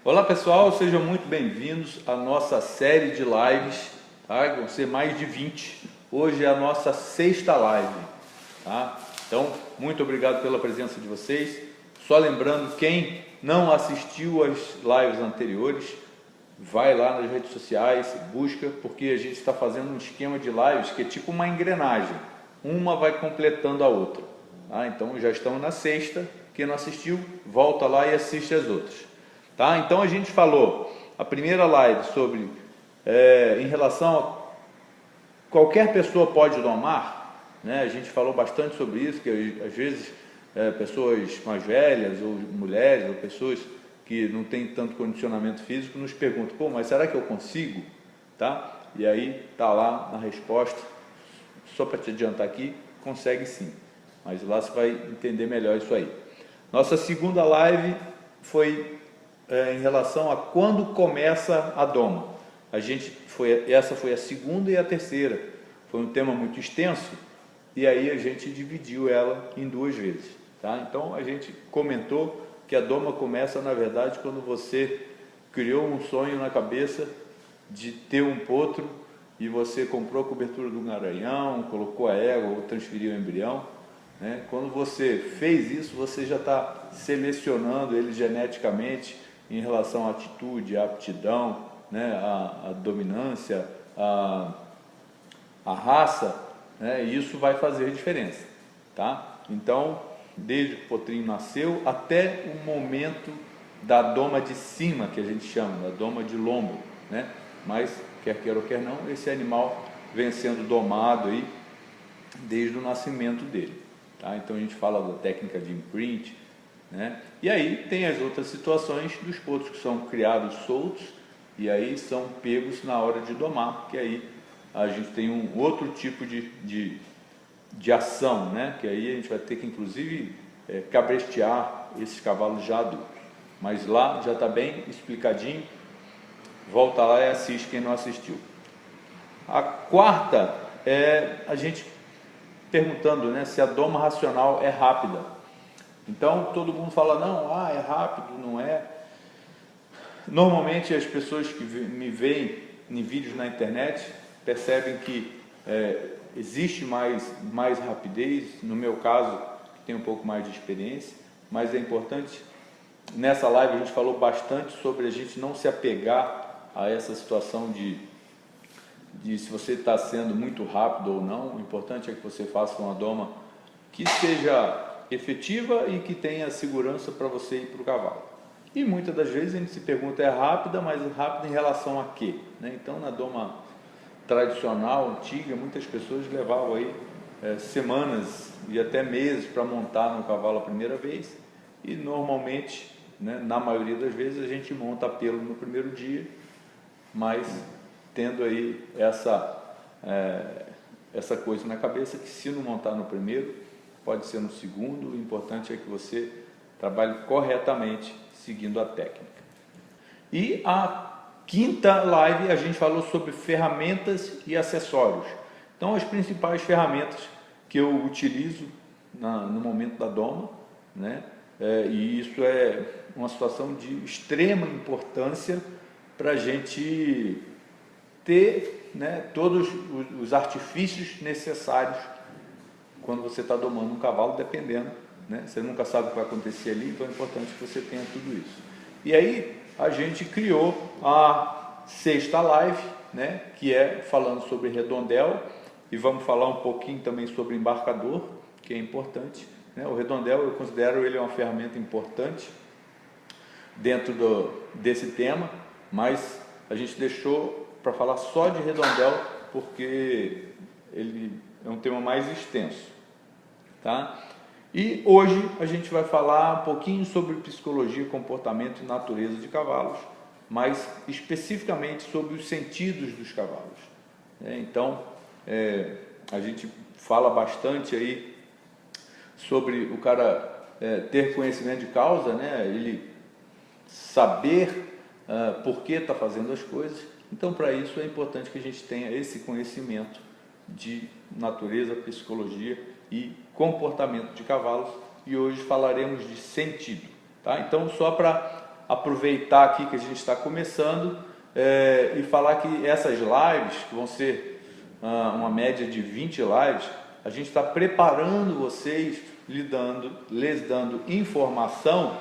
Olá pessoal, sejam muito bem-vindos à nossa série de lives, tá? Vão ser mais de 20. Hoje é a nossa sexta live, tá? Então, muito obrigado pela presença de vocês. Só lembrando, quem não assistiu às lives anteriores, vai lá nas redes sociais, busca, porque a gente está fazendo um esquema de lives que é tipo uma engrenagem. Uma vai completando a outra, tá? Então, já estamos na sexta. Quem não assistiu, volta lá e assiste as outras. Tá? Então a gente falou a primeira live sobre em relação a qualquer pessoa pode domar, né? A gente falou bastante sobre isso, que às vezes pessoas mais velhas ou mulheres ou pessoas que não têm tanto condicionamento físico nos perguntam, pô, mas será que eu consigo? Tá? E aí tá lá na resposta, só para te adiantar aqui, consegue sim, mas lá você vai entender melhor isso aí. Nossa segunda live foi em relação a quando começa a doma. Essa foi a segunda e a terceira. Foi um tema muito extenso e aí a gente dividiu ela em duas vezes. Tá? Então a gente comentou que a doma começa, na verdade, quando você criou um sonho na cabeça de ter um potro e você comprou a cobertura de um garanhão, colocou a égua ou transferiu o embrião. Né? Quando você fez isso, você já está selecionando ele geneticamente em relação à atitude, à aptidão, né? à dominância, à raça, né? E isso vai fazer diferença. Tá? Então, desde que o potrinho nasceu até o momento da doma de cima, que a gente chama, da doma de lombo. Né? Mas, quer queira ou quer não, esse animal vem sendo domado aí desde o nascimento dele. Tá? Então a gente fala da técnica de imprint, né? E aí tem as outras situações dos potros que são criados soltos e aí são pegos na hora de domar, que aí a gente tem um outro tipo de ação, né? Que aí a gente vai ter que inclusive cabrestear esses cavalos já adultos. Mas lá já está bem explicadinho, volta lá e assiste quem não assistiu. A quarta é a gente perguntando, né, se a doma racional é rápida. Então todo mundo fala, não, é rápido, não é. Normalmente as pessoas que me veem em vídeos na internet percebem que existe mais rapidez. No meu caso, tenho um pouco mais de experiência, mas é importante. Nessa live a gente falou bastante sobre a gente não se apegar a essa situação de se você está sendo muito rápido ou não. O importante é que você faça uma doma que seja efetiva e que tenha segurança para você ir para o cavalo. E muitas das vezes a gente se pergunta, é rápida, mas rápida em relação a quê? Né? Então na doma tradicional, antiga, muitas pessoas levavam aí semanas e até meses para montar no cavalo a primeira vez, e normalmente, né, na maioria das vezes, a gente monta pelo no primeiro dia, mas tendo aí essa coisa na cabeça, que se não montar no primeiro, pode ser no segundo. O importante é que você trabalhe corretamente, seguindo a técnica. E a quinta live a gente falou sobre ferramentas e acessórios. Então as principais ferramentas que eu utilizo no momento da doma, né? E isso é uma situação de extrema importância para a gente ter, né, todos os artifícios necessários quando você está domando um cavalo, dependendo, né? Você nunca sabe o que vai acontecer ali, então é importante que você tenha tudo isso. E aí a gente criou a sexta live, né, que é falando sobre redondel, e vamos falar um pouquinho também sobre embarcador, que é importante. Né? O redondel, eu considero ele uma ferramenta importante dentro desse tema, mas a gente deixou para falar só de redondel, porque ele é um tema mais extenso. Tá? E hoje a gente vai falar um pouquinho sobre psicologia, comportamento e natureza de cavalos, mas especificamente sobre os sentidos dos cavalos. Então, a gente fala bastante aí sobre o cara ter conhecimento de causa, né? Ele saber por que está fazendo as coisas. Então, para isso é importante que a gente tenha esse conhecimento de natureza, psicologia e comportamento de cavalos, e hoje falaremos de sentido. Tá? Então, só para aproveitar aqui que a gente está começando e falar que essas lives, que vão ser uma média de 20 lives, a gente está preparando vocês, lhes dando informação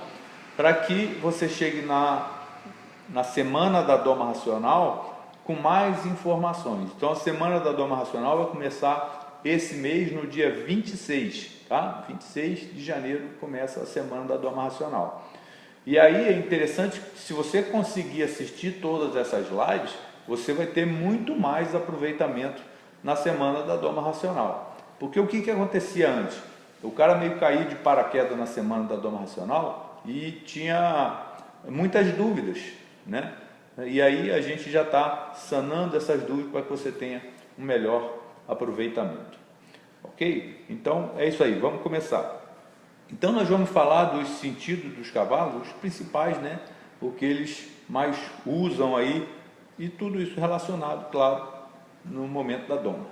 para que você chegue na semana da Doma Racional com mais informações. Então a semana da Doma Racional vai começar esse mês no dia 26, tá? 26 de janeiro começa a semana da Doma Racional. E aí é interessante que se você conseguir assistir todas essas lives, você vai ter muito mais aproveitamento na semana da Doma Racional. Porque o que acontecia antes? O cara meio caía de paraquedas na semana da Doma Racional e tinha muitas dúvidas, né? E aí a gente já está sanando essas dúvidas para que você tenha um melhor aproveitamento. Ok? Então é isso aí, vamos começar. Então nós vamos falar dos sentidos dos cavalos, os principais, né? O que eles mais usam aí e tudo isso relacionado, claro, no momento da doma.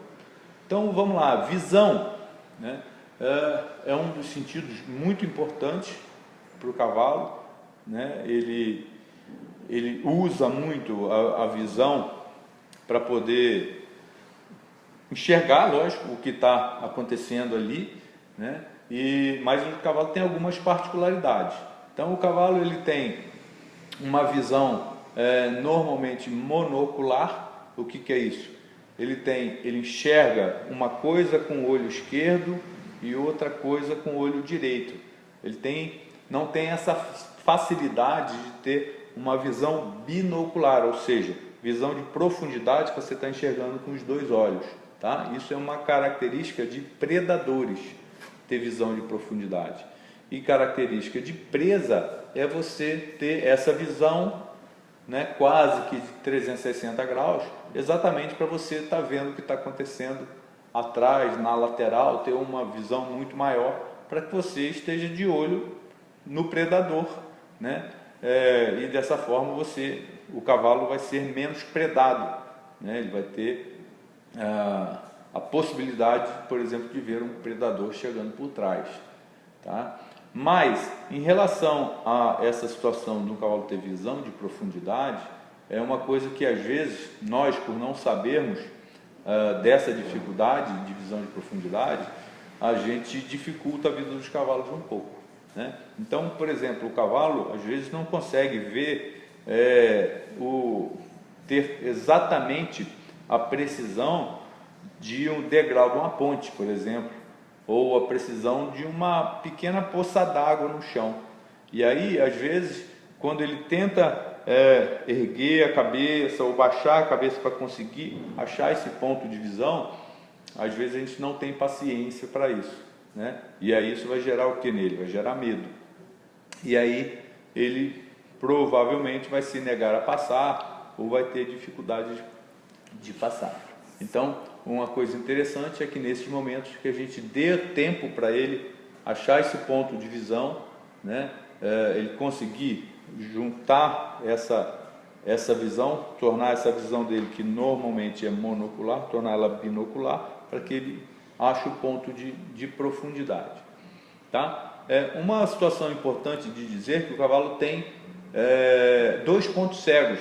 Então vamos lá, visão, né? É um dos sentidos muito importantes para o cavalo, né? Ele usa muito a visão para poder enxergar, lógico, o que está acontecendo ali, né? Mas o cavalo tem algumas particularidades. Então o cavalo ele tem uma visão normalmente monocular. O que é isso? Ele enxerga uma coisa com o olho esquerdo e outra coisa com o olho direito. Ele não tem essa facilidade de ter uma visão binocular, ou seja, visão de profundidade que você está enxergando com os dois olhos, tá? Isso é uma característica de predadores, ter visão de profundidade. E característica de presa é você ter essa visão, né, quase que de 360 graus, exatamente para você estar vendo o que está acontecendo atrás, na lateral, ter uma visão muito maior, para que você esteja de olho no predador, né? E dessa forma o cavalo vai ser menos predado, né? Ele vai ter a possibilidade, por exemplo, de ver um predador chegando por trás, tá? Mas, em relação a essa situação do cavalo ter visão de profundidade, é uma coisa que às vezes nós, por não sabermos dessa dificuldade de visão de profundidade, a gente dificulta a vida dos cavalos um pouco, né? Então, por exemplo, o cavalo às vezes não consegue ver, ter exatamente a precisão de um degrau de uma ponte, por exemplo, ou a precisão de uma pequena poça d'água no chão. E aí, às vezes, quando ele tenta erguer a cabeça ou baixar a cabeça para conseguir achar esse ponto de visão, às vezes a gente não tem paciência para isso, né? E aí isso vai gerar o que nele? Vai gerar medo. E aí ele provavelmente vai se negar a passar ou vai ter dificuldade de passar. Então, uma coisa interessante é que nesses momentos que a gente dê tempo para ele achar esse ponto de visão, né? Ele conseguir juntar essa visão, tornar essa visão dele, que normalmente é monocular, tornar ela binocular, para que ele ache o ponto de profundidade, tá? Uma situação importante de dizer que o cavalo tem dois pontos cegos,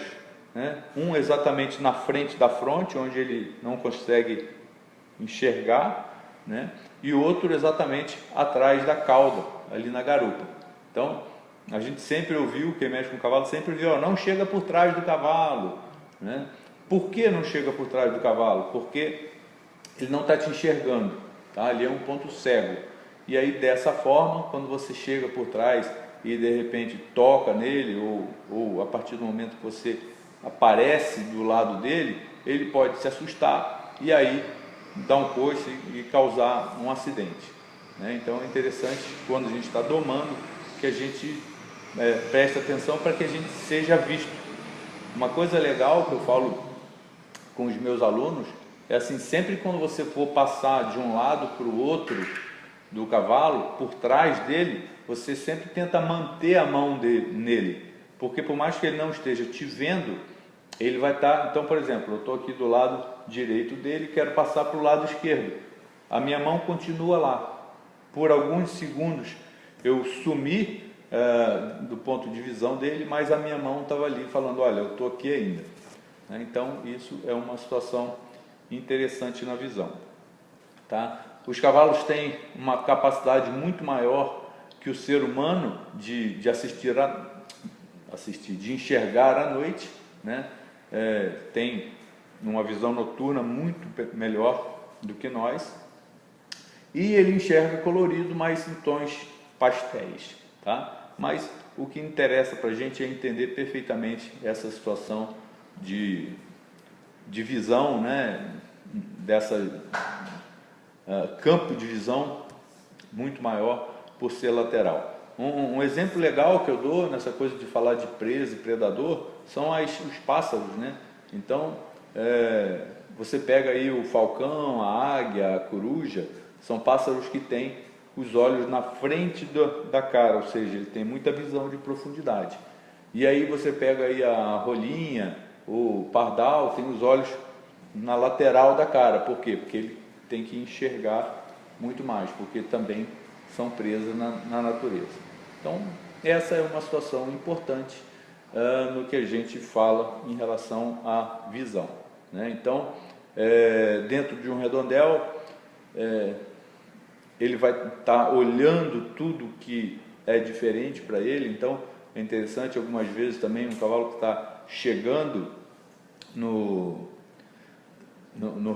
né? Um exatamente na frente da fronte, onde ele não consegue enxergar, né? E outro exatamente atrás da cauda, ali na garupa. Então, a gente sempre ouviu, quem mexe com o cavalo sempre viu, não chega por trás do cavalo, né? Por que não chega por trás do cavalo? Porque ele não está te enxergando, tá? Ali é um ponto cego. E aí, dessa forma, quando você chega por trás e de repente toca nele, ou a partir do momento que você aparece do lado dele, ele pode se assustar e aí dar um coice e causar um acidente, né? Então é interessante, quando a gente está domando, que a gente preste atenção para que a gente seja visto. Uma coisa legal que eu falo com os meus alunos é assim: sempre quando você for passar de um lado para o outro do cavalo, por trás dele, você sempre tenta manter a mão nele, porque por mais que ele não esteja te vendo, ele vai estar. Então, por exemplo, eu estou aqui do lado direito dele, quero passar para o lado esquerdo, a minha mão continua lá. Por alguns segundos eu sumir, do ponto de visão dele, mas a minha mão estava ali falando, olha, eu estou aqui ainda. Né? Então, isso é uma situação interessante na visão. Tá? Os cavalos têm uma capacidade muito maior que o ser humano de de enxergar à noite, né? Tem uma visão noturna muito melhor do que nós, e ele enxerga colorido, mas em tons pastéis, tá? Mas o que interessa para a gente é entender perfeitamente essa situação de visão, né? Dessa campo de visão muito maior por ser lateral. Um exemplo legal que eu dou nessa coisa de falar de presa e predador são os pássaros, né? Então, você pega aí o falcão, a águia, a coruja, são pássaros que têm os olhos na frente da cara, ou seja, ele tem muita visão de profundidade. E aí você pega aí a rolinha, o pardal, tem os olhos na lateral da cara. Por quê? Porque ele tem que enxergar muito mais, porque também são presas na natureza. Então, essa é uma situação importante no que a gente fala em relação à visão. Né? Então, dentro de um redondel, ele vai estar olhando tudo que é diferente para ele. Então, é interessante algumas vezes também um cavalo que está chegando no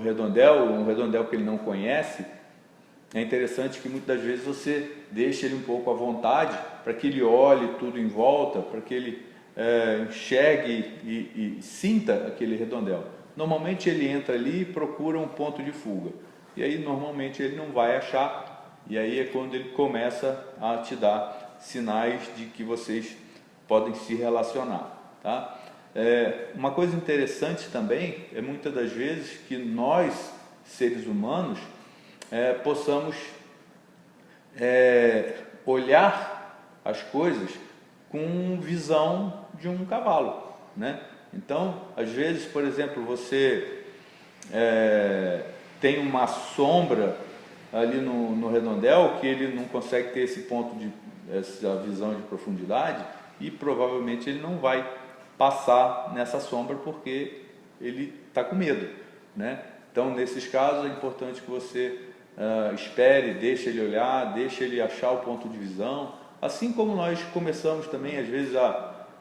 redondel, um redondel que ele não conhece, é interessante que muitas vezes você deixa ele um pouco à vontade para que ele olhe tudo em volta, para que ele enxergue e sinta aquele redondel. Normalmente ele entra ali e procura um ponto de fuga, e aí normalmente ele não vai achar, e aí é quando ele começa a te dar sinais de que vocês podem se relacionar, tá? Uma coisa interessante também é muitas das vezes que nós, seres humanos, possamos olhar as coisas com visão de um cavalo, né? Então, às vezes, por exemplo, você tem uma sombra ali no redondel que ele não consegue ter essa visão de profundidade, e provavelmente ele não vai passar nessa sombra porque ele está com medo, né? Então, nesses casos, é importante que você espere, deixe ele olhar, deixe ele achar o ponto de visão, assim como nós começamos também, às vezes,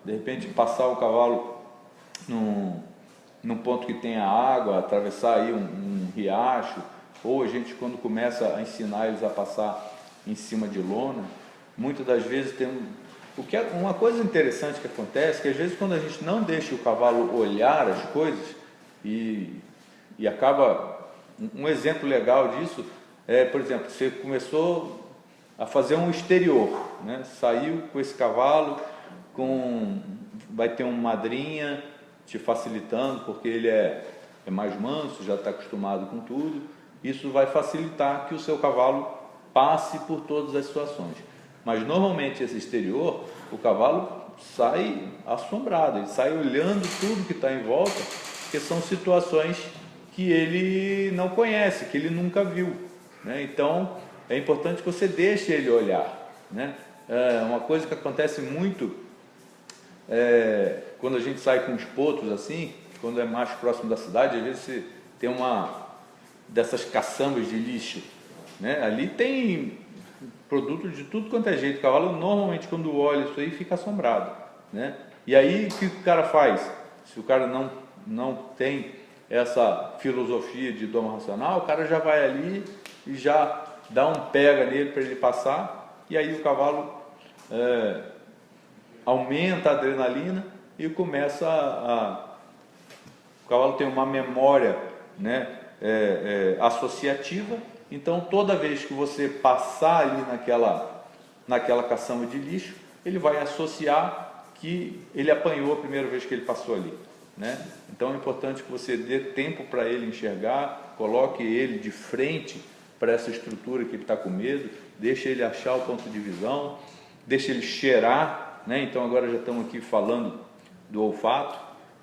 de repente, passar o cavalo num ponto que tenha água, atravessar aí um riacho, ou a gente, quando começa a ensinar eles a passar em cima de lona, muitas das vezes uma coisa interessante que acontece, que às vezes quando a gente não deixa o cavalo olhar as coisas, e acaba, um exemplo legal disso por exemplo, você começou a fazer um exterior, né? Saiu com esse cavalo, vai ter uma madrinha te facilitando, porque ele é mais manso, já está acostumado com tudo. Isso vai facilitar que o seu cavalo passe por todas as situações. Mas normalmente esse exterior, o cavalo sai assombrado, ele sai olhando tudo que está em volta, porque são situações que ele não conhece, que ele nunca viu, né? Então é importante que você deixe ele olhar, né? Uma coisa que acontece muito quando a gente sai com os potros assim, quando é mais próximo da cidade, às vezes você tem uma dessas caçambas de lixo, né? Ali tem produto de tudo quanto é jeito. O cavalo normalmente, quando olha isso aí, fica assombrado, né? E aí o que o cara faz? Se o cara não tem essa filosofia de doma racional, o cara já vai ali e já dá um pega nele para ele passar, e aí o cavalo aumenta a adrenalina e começa o cavalo tem uma memória, né, associativa. Então toda vez que você passar ali naquela caçamba de lixo, ele vai associar que ele apanhou a primeira vez que ele passou ali, né? Então é importante que você dê tempo para ele enxergar, coloque ele de frente para essa estrutura que ele está com medo, deixe ele achar o ponto de visão, deixe ele cheirar, né? Então agora já estamos aqui falando do olfato.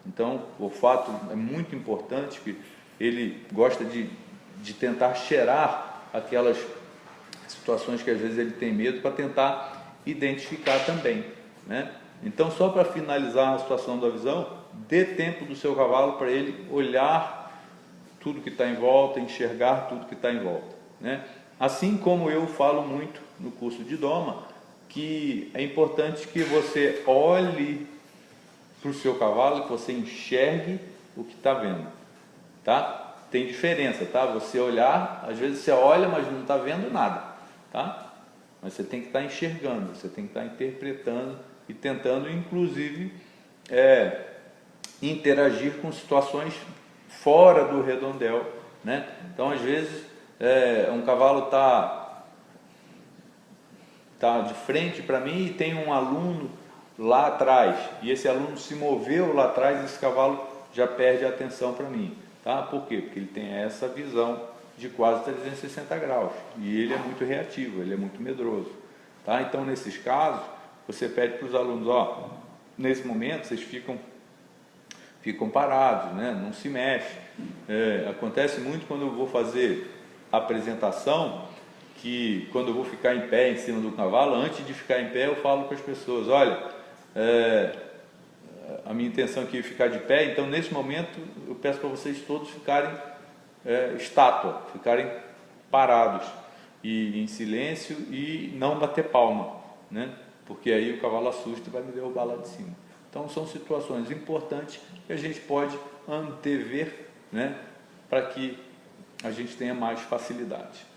Então o olfato é muito importante, que ele gosta de tentar cheirar aquelas situações que às vezes ele tem medo, para tentar identificar também, né? Então, só para finalizar a situação da visão, dê tempo do seu cavalo para ele olhar tudo que está em volta, enxergar tudo que está em volta, né? Assim como eu falo muito no curso de doma, que é importante que você olhe para o seu cavalo, que você enxergue o que está vendo, tá? Tem diferença, tá? Você olhar, às vezes você olha, mas não está vendo nada, tá? Mas você tem que estar enxergando, você tem que estar interpretando e tentando, inclusive, interagir com situações fora do redondel, né? Então, às vezes, um cavalo tá de frente para mim e tem um aluno lá atrás, e esse aluno se moveu lá atrás, esse cavalo já perde a atenção para mim, tá? Por quê? Porque ele tem essa visão de quase 360 graus, e ele é muito reativo, ele é muito medroso, tá? Então, nesses casos, você pede para os alunos, ó, nesse momento vocês ficam parados, né? Não se mexe. Acontece muito quando eu vou fazer apresentação, que quando eu vou ficar em pé em cima do cavalo, antes de ficar em pé eu falo para as pessoas, olha, a minha intenção aqui é ficar de pé, então nesse momento eu peço para vocês todos ficarem estátua, ficarem parados e em silêncio e não bater palma, né? Porque aí o cavalo assusta e vai me derrubar lá de cima. Então são situações importantes que a gente pode antever, né? Para que a gente tenha mais facilidade.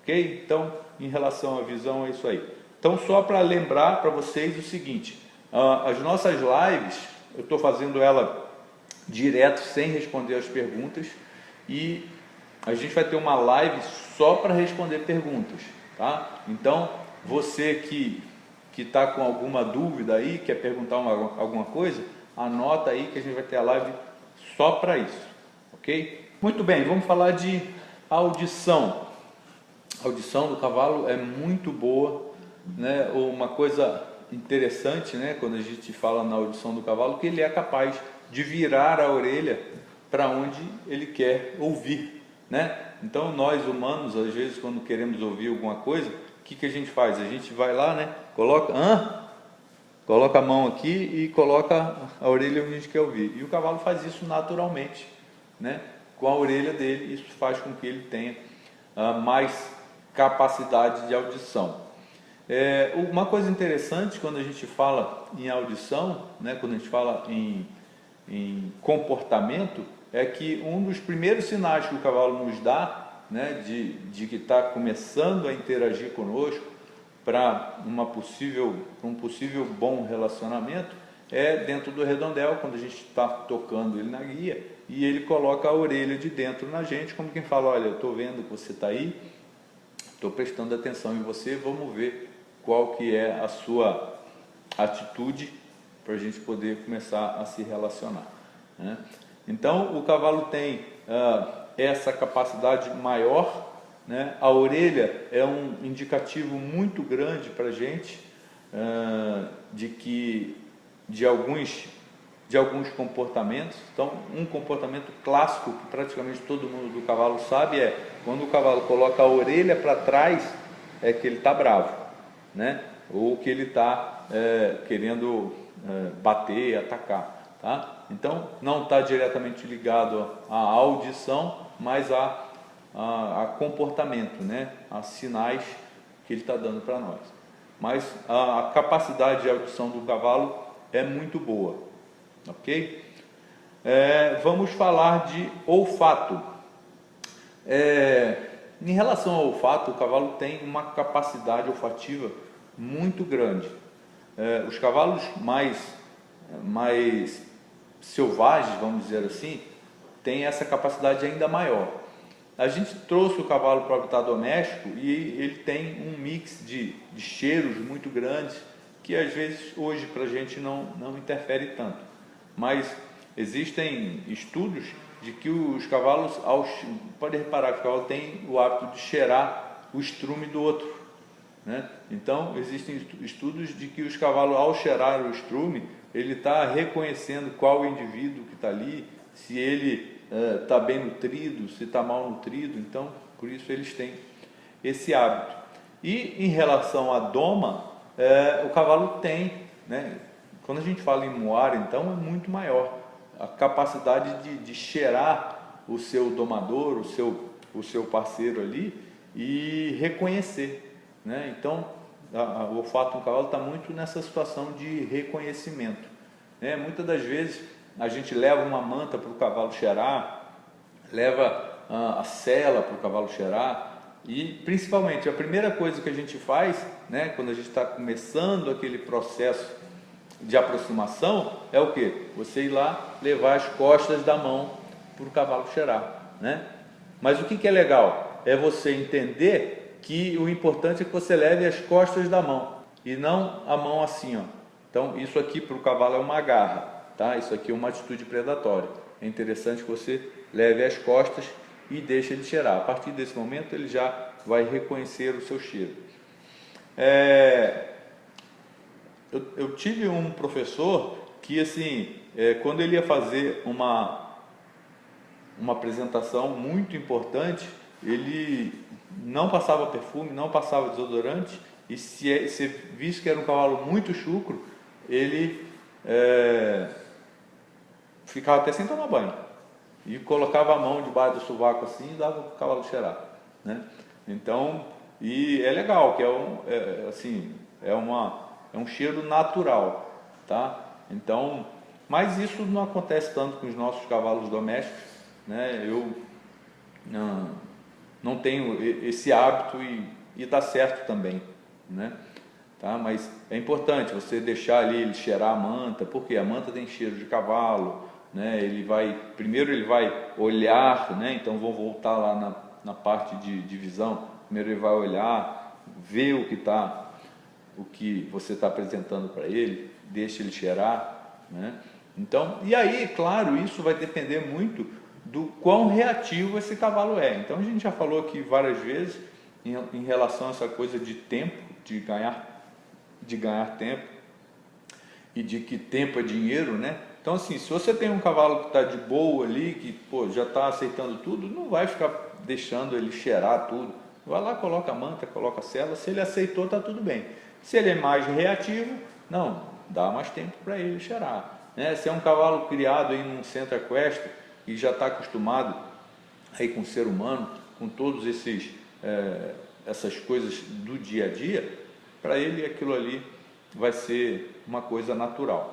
Ok? Então, em relação à visão, é isso aí. Então, só para lembrar para vocês o seguinte, as nossas lives, eu estou fazendo ela direto, sem responder as perguntas, e a gente vai ter uma live só para responder perguntas, tá? Então, você que está com alguma dúvida aí, quer perguntar alguma coisa, anota aí que a gente vai ter a live só para isso, ok? Muito bem, vamos falar de audição. A audição do cavalo é muito boa, né? Uma coisa interessante, né? Quando a gente fala na audição do cavalo, que ele é capaz de virar a orelha para onde ele quer ouvir, né? Então nós humanos, às vezes, quando queremos ouvir alguma coisa, o que a gente faz? A gente vai lá, né? Coloca a mão aqui e coloca a orelha onde a gente quer ouvir. E o cavalo faz isso naturalmente, né? Com a orelha dele, isso faz com que ele tenha mais capacidade de audição. Uma coisa interessante quando a gente fala em audição, né? Quando a gente fala em comportamento, é que um dos primeiros sinais que o cavalo nos dá, né? De que está começando a interagir conosco, para um possível bom relacionamento, é dentro do redondel, quando a gente está tocando ele na guia, e ele coloca a orelha de dentro na gente, como quem fala, olha, eu estou vendo que você está aí, estou prestando atenção em você, vamos ver qual que é a sua atitude, para a gente poder começar a se relacionar, né? Então, o cavalo tem essa capacidade maior, né? A orelha é um indicativo muito grande para a gente de alguns comportamentos. Então, um comportamento clássico que praticamente todo mundo do cavalo sabe é quando o cavalo coloca a orelha para trás, é que ele está bravo, né? Ou que ele está querendo bater, atacar, tá? Então, não está diretamente ligado à audição, mas a comportamento, né? A sinais que ele está dando para nós. Mas a capacidade de audição do cavalo é muito boa, ok? Vamos falar de olfato. Em relação ao olfato, o cavalo tem uma capacidade olfativa muito grande. Os cavalos mais selvagens, vamos dizer assim, têm essa capacidade ainda maior. A gente trouxe o cavalo para o habitat doméstico e ele tem um mix de cheiros muito grandes que às vezes hoje para a gente não interfere tanto. Mas existem estudos de que os cavalos, pode reparar que o cavalo tem o hábito de cheirar o estrume do outro, né? Então existem estudos de que os cavalos, ao cheirar o estrume, ele está reconhecendo qual o indivíduo que está ali, se ele está bem nutrido, se está mal nutrido. Então, por isso eles têm esse hábito. E em relação à doma, o cavalo tem, né? Quando a gente fala em moar, então é muito maior a capacidade de cheirar o seu domador, o seu parceiro ali e reconhecer, né? Então o olfato do cavalo está muito nessa situação de reconhecimento, né? Muitas das vezes a gente leva uma manta para o cavalo cheirar, leva a sela para o cavalo cheirar. E principalmente a primeira coisa que a gente faz, né, quando a gente está começando aquele processo de aproximação, é o que? Você ir lá levar as costas da mão para o cavalo cheirar, né? Mas o que é legal? É você entender que o importante é que você leve as costas da mão e não a mão assim, ó. Então isso aqui para o cavalo é uma garra, tá? Isso aqui é uma atitude predatória. É interessante que você leve as costas e deixa ele cheirar. A partir desse momento ele já vai reconhecer o seu cheiro. Eu tive um professor que, assim, quando ele ia fazer uma apresentação muito importante, ele não passava perfume, não passava desodorante, e se visse que era um cavalo muito chucro, ele ficava até sem tomar banho. E colocava a mão debaixo do sovaco assim e dava para o cavalo cheirar, né? Então, e é legal, que é um cheiro natural, tá? Então, mas isso não acontece tanto com os nossos cavalos domésticos, né? Eu não tenho esse hábito e dá certo também, né? Tá? Mas é importante você deixar ali ele cheirar a manta, porque a manta tem cheiro de cavalo, né? Primeiro ele vai olhar, né? Então vou voltar lá na parte de visão. Primeiro ele vai olhar, ver o que você está apresentando para ele, deixa ele cheirar, né? Então, e aí, claro, isso vai depender muito do quão reativo esse cavalo é. Então a gente já falou aqui várias vezes em relação a essa coisa de tempo, de ganhar tempo e de que tempo é dinheiro, né? Então, assim, se você tem um cavalo que está de boa ali, que já está aceitando tudo, não vai ficar deixando ele cheirar tudo. Vai lá, coloca a manta, coloca a sela. Se ele aceitou, está tudo bem. Se ele é mais reativo, não, dá mais tempo para ele cheirar, né? Se é um cavalo criado aí num centro equestre e já está acostumado aí com o ser humano, com todos essas coisas do dia a dia, para ele aquilo ali vai ser uma coisa natural.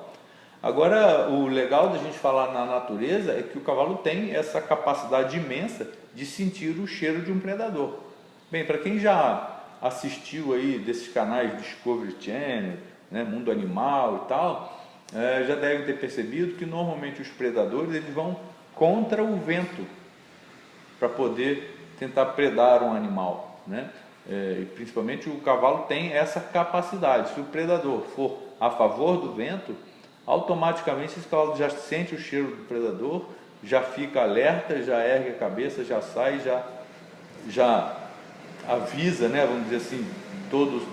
Agora, o legal da gente falar na natureza é que o cavalo tem essa capacidade imensa de sentir o cheiro de um predador. Bem, para quem já assistiu aí desses canais Discovery Channel, né, Mundo Animal e tal, já devem ter percebido que normalmente os predadores eles vão contra o vento para poder tentar predar um animal, né? E principalmente o cavalo tem essa capacidade. Se o predador for a favor do vento, automaticamente esse cavalo já sente o cheiro do predador, já fica alerta, já ergue a cabeça, já sai, já avisa, né, vamos dizer assim,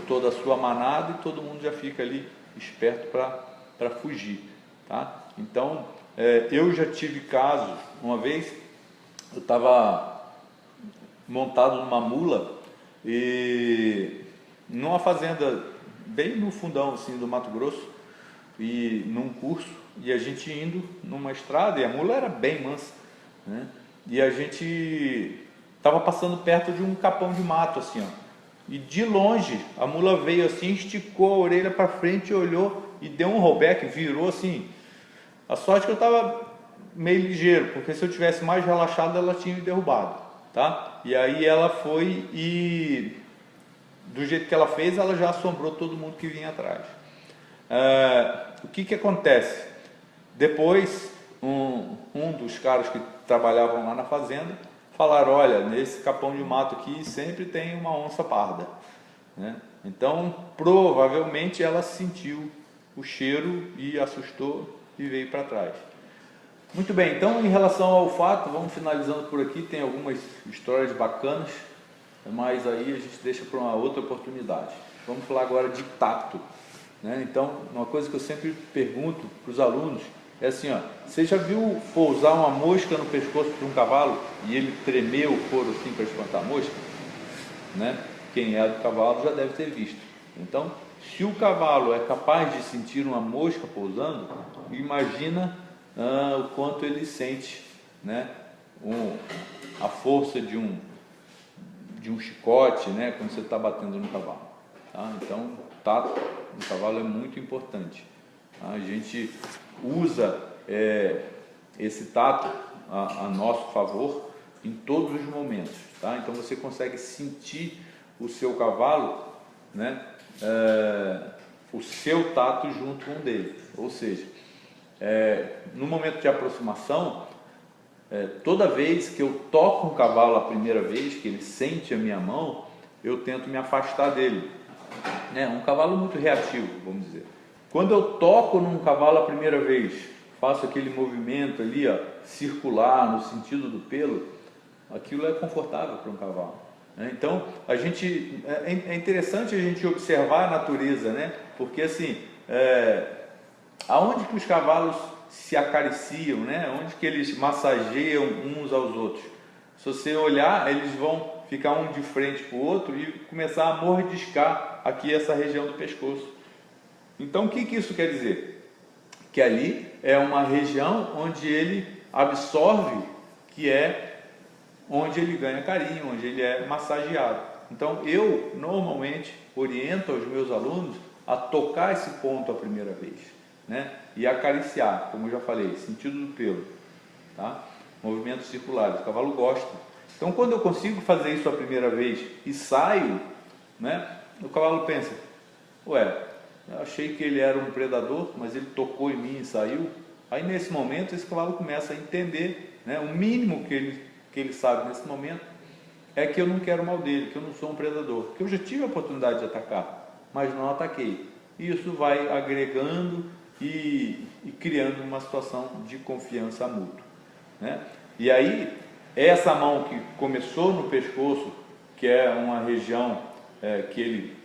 toda a sua manada, e todo mundo já fica ali esperto para fugir, tá? Então, eu já tive casos, uma vez eu estava montado numa mula e numa fazenda bem no fundão assim do Mato Grosso, e num curso, e a gente indo numa estrada, e a mula era bem mansa, né? E a gente estava passando perto de um capão de mato assim, ó, e de longe a mula veio assim, esticou a orelha para frente, olhou e deu um rollback, virou assim. A sorte que eu estava meio ligeiro, porque se eu tivesse mais relaxado ela tinha me derrubado, tá? E aí ela foi e do jeito que ela fez, ela já assombrou todo mundo que vinha atrás. O que acontece? Depois, um dos caras que trabalhavam lá na fazenda falaram: olha, nesse capão de mato aqui sempre tem uma onça parda, né? Então, provavelmente ela sentiu o cheiro e assustou e veio para trás. Muito bem, então em relação ao olfato, vamos finalizando por aqui. Tem algumas histórias bacanas, mas aí a gente deixa para uma outra oportunidade. Vamos falar agora de tato, né? Então, uma coisa que eu sempre pergunto para os alunos é assim, ó: você já viu pousar uma mosca no pescoço de um cavalo e ele tremer o couro assim para espantar a mosca, né? Quem é do cavalo já deve ter visto. Então, Se o cavalo é capaz de sentir uma mosca pousando, imagina o quanto ele sente, né, a força de um chicote, né, quando você está batendo no cavalo. Tá? Então, o tato no cavalo é muito importante. Tá? A gente usa esse tato a nosso favor em todos os momentos. Tá? Então, você consegue sentir o seu cavalo, né, o seu tato junto com o dele. Ou seja, no momento de aproximação, toda vez que eu toco um cavalo a primeira vez, que ele sente a minha mão, eu tento me afastar dele. Um cavalo muito reativo, vamos dizer. Quando eu toco num cavalo a primeira vez, faço aquele movimento ali, ó, circular no sentido do pelo, aquilo é confortável para um cavalo. Então, é interessante a gente observar a natureza, né? Porque assim, aonde que os cavalos se acariciam, né? Onde que eles massageiam uns aos outros? Se você olhar, eles vão ficar um de frente para o outro e começar a mordiscar aqui essa região do pescoço. Então, o que isso quer dizer? Que ali é uma região onde ele absorve, que é onde ele ganha carinho, onde ele é massageado. Então, eu normalmente oriento aos meus alunos a tocar esse ponto a primeira vez, né? E acariciar, como eu já falei, sentido do pelo, tá? Movimentos circulares, o cavalo gosta. Então, quando eu consigo fazer isso a primeira vez e saio, né? O cavalo pensa, ué, eu achei que ele era um predador, mas ele tocou em mim e saiu. Aí, nesse momento, esse cavalo começa a entender, né? O mínimo que ele sabe nesse momento é que eu não quero mal dele, que eu não sou um predador, que eu já tive a oportunidade de atacar, mas não ataquei. E isso vai agregando e criando uma situação de confiança mútua, né? E aí, essa mão que começou no pescoço, que é uma região que ele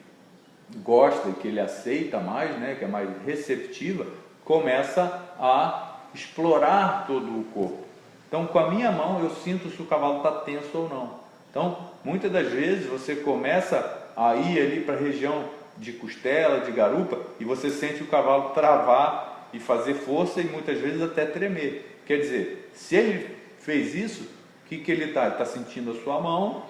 gosta e que ele aceita mais, né, que é mais receptiva, começa a explorar todo o corpo. Então, com a minha mão, eu sinto se o cavalo está tenso ou não. Então, muitas das vezes, você começa a ir ali para a região de costela, de garupa, e você sente o cavalo travar e fazer força e muitas vezes até tremer. Quer dizer, se ele fez isso, o que ele está? Ele está sentindo a sua mão,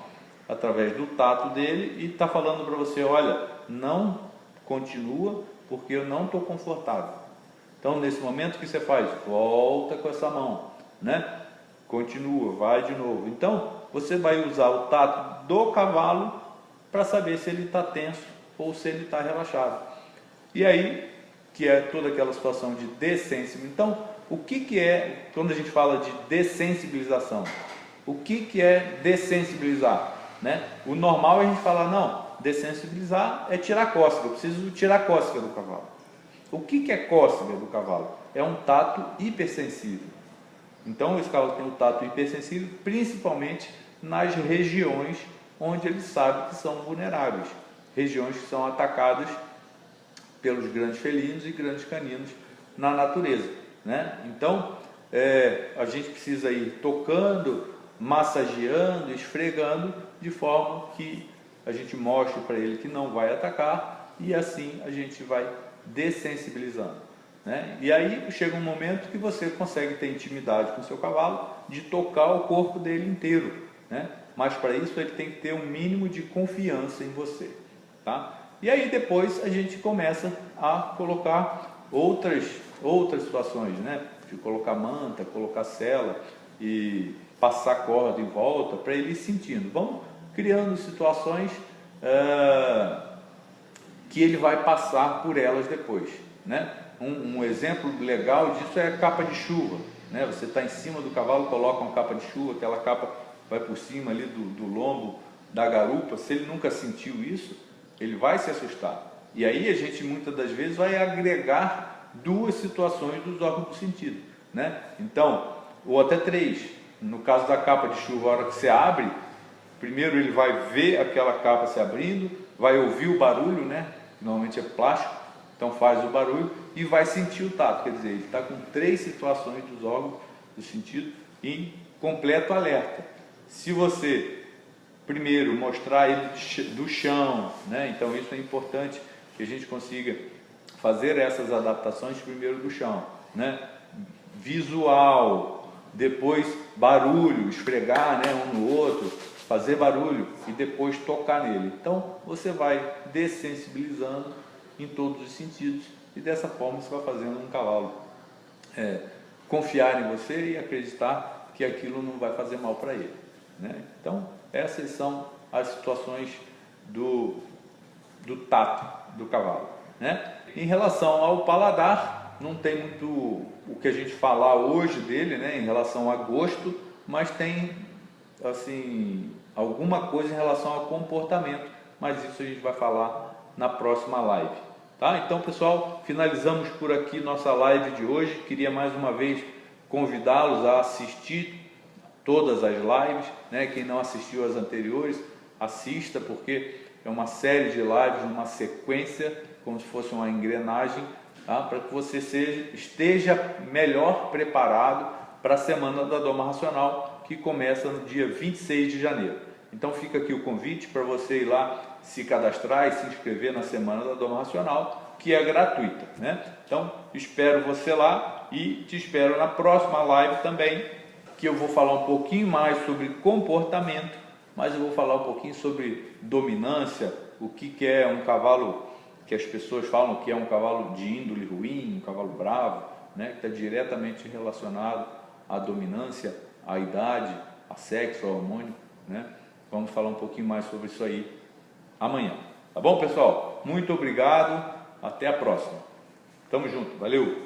através do tato dele, e está falando para você, olha, não continua, porque eu não estou confortável. Então, nesse momento, o que você faz? Volta com essa mão, né? Continua, vai de novo. Então, você vai usar o tato do cavalo para saber se ele está tenso ou se ele está relaxado. E aí, que é toda aquela situação de dessensibilização. Então, o que é, quando a gente fala de dessensibilização? O que é dessensibilizar? Né? O normal é a gente falar, não, dessensibilizar é tirar a cócega, eu preciso tirar a cócega do cavalo. O que é cócega do cavalo? É um tato hipersensível. Então, esse cavalo tem o tato hipersensível, principalmente nas regiões onde ele sabe que são vulneráveis, regiões que são atacadas pelos grandes felinos e grandes caninos na natureza, né? Então, a gente precisa ir tocando, massageando, esfregando, de forma que a gente mostre para ele que não vai atacar, e assim a gente vai dessensibilizando, né? E aí chega um momento que você consegue ter intimidade com o seu cavalo, de tocar o corpo dele inteiro, né? Mas para isso ele tem que ter um mínimo de confiança em você, tá? E aí depois a gente começa a colocar outras situações, né? De colocar manta, colocar sela e passar corda em volta para ele ir sentindo. Vamos criando situações que ele vai passar por elas depois, né? Um exemplo legal disso é a capa de chuva, né? Você está em cima do cavalo, coloca uma capa de chuva, aquela capa vai por cima ali do lombo da garupa. Se ele nunca sentiu isso, ele vai se assustar. E aí a gente muitas das vezes vai agregar duas situações dos órgãos do sentido, né? Então, ou até três. No caso da capa de chuva, a hora que você abre, primeiro ele vai ver aquela capa se abrindo, vai ouvir o barulho, né? Normalmente é plástico, então faz o barulho e vai sentir o tato. Quer dizer, ele está com três situações dos órgãos do sentido em completo alerta. Se você primeiro mostrar ele do chão, né? Então isso é importante que a gente consiga fazer essas adaptações primeiro do chão, né? Visual, depois barulho, esfregar, né, um no outro, fazer barulho e depois tocar nele. Então você vai dessensibilizando em todos os sentidos e dessa forma você vai fazendo um cavalo confiar em você e acreditar que aquilo não vai fazer mal para ele, né? Então essas são as situações do tato do cavalo, né? Em relação ao paladar, não tem muito o que a gente falar hoje dele, né, em relação a gosto, mas tem assim alguma coisa em relação ao comportamento, mas isso a gente vai falar na próxima live, tá? Então, pessoal, finalizamos por aqui nossa live de hoje. Queria mais uma vez convidá-los a assistir todas as lives, né? Quem não assistiu as anteriores, assista, porque é uma série de lives, uma sequência, como se fosse uma engrenagem, tá? Para que você esteja melhor preparado para a Semana da Doma Racional, que começa no dia 26 de janeiro. Então fica aqui o convite para você ir lá se cadastrar e se inscrever na Semana da Doma Racional, que é gratuita, né? Então espero você lá e te espero na próxima live também, que eu vou falar um pouquinho mais sobre comportamento, mas eu vou falar um pouquinho sobre dominância, o que é um cavalo que as pessoas falam que é um cavalo de índole ruim, um cavalo bravo, né, que está diretamente relacionado à dominância, à idade, a sexo, ao hormônio, né? Vamos falar um pouquinho mais sobre isso aí amanhã. Tá bom, pessoal? Muito obrigado, até a próxima. Tamo junto, valeu!